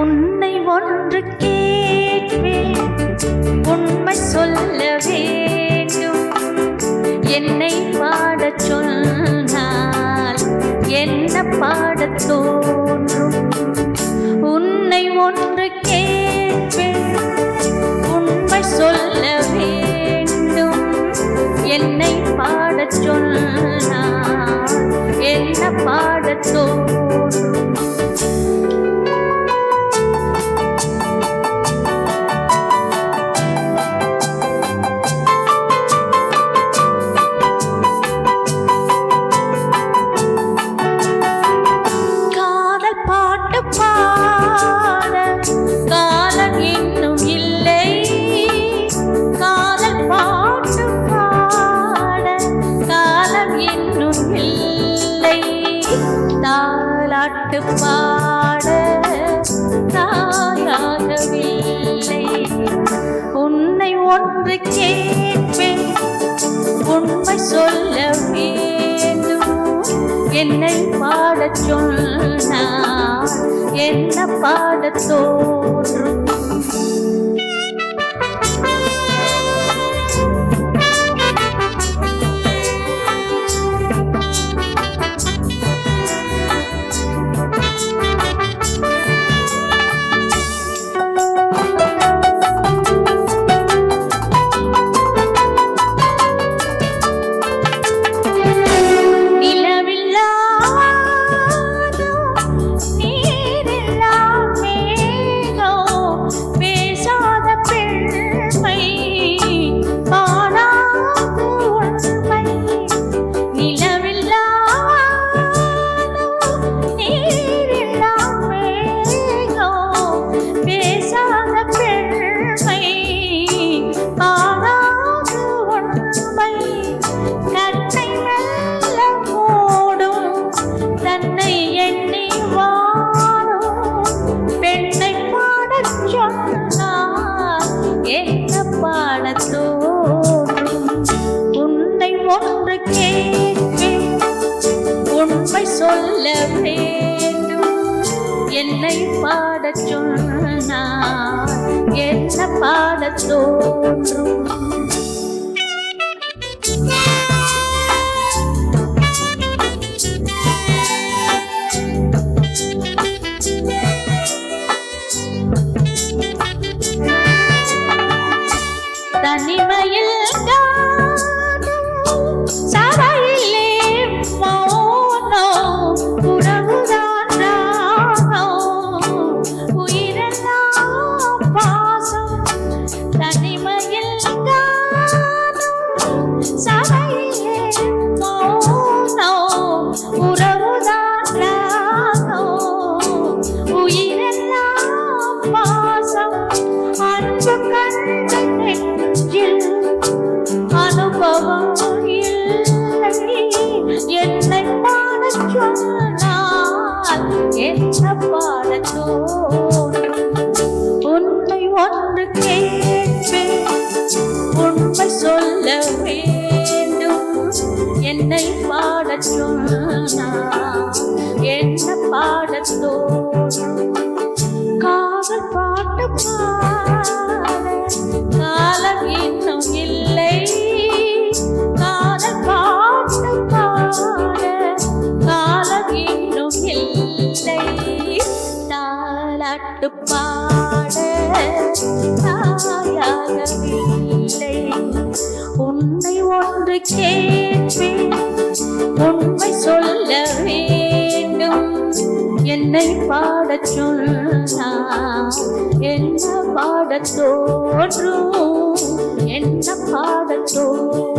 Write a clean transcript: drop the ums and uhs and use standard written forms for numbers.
உன்னை ஒன்று கேட்பேன், உண்மை சொல்ல வேண்டும். என்னை பாடச் சொன்னால் என்ன பாடத் தோன்றும்? உன்னை ஒன்று கேட்பேன், உண்மை சொல்ல வேண்டும். என்னை பாடச் சொன்னால் என்ன பாடத் தோன்றும்? பாட காலம் இன்னும் இல்லை, காதல் பாட்டு பாட காலம் இன்னும் இல்லை. தாலாட்டு பாட தாயாகவில்லை. உன்னை ஒன்று கேட்பேன், உண்மை சொல்ல வேண்டும். என்னை பாடச் சொன்னால் என்ன பாடத் தோன்றும்? என்ன பாடத் தோன்றும்? உன்னை ஒன்று கேட்பேன், உண்மை சொல்ல வேண்டும். என்னை பாடச் சொன்னால் என்ன பாடத் தோன்றும்? தனிமையில் சபையிலே மௌனோ உறவுதான் ராகோ, உயிரெல்லாம் பாசம். தனிமையில் சபையிலே மௌனோ உறவுதான் ராகோ, உயிரெல்லாம் பாசம். அன்பு கண்டு அனுபவம் இல்லை. என்னை பாடச் சொன்னால் என்ன பாடத் தோன்றும்? உன்னை ஒன்று கேட்பேன், உண்மை சொல்ல வேண்டும். என்னை பாடச் சொன்னால் என்ன பாடத் தோன்றும்? காதல் பாட்டு பாட காலம் இன்னும் இல்லை, காதல் பாட்டு பாட காலம் இன்னும் இல்லை. தாலாட்டு பாட தாயாகவில்லை. உன்னை ஒன்று கேட்பேன், உண்மை சொல்ல வேண்டும். என்னை பாடச் சொன்னால் என்ன பாடத் தோன்றும்? என்ன பாடத் தோன்றும்?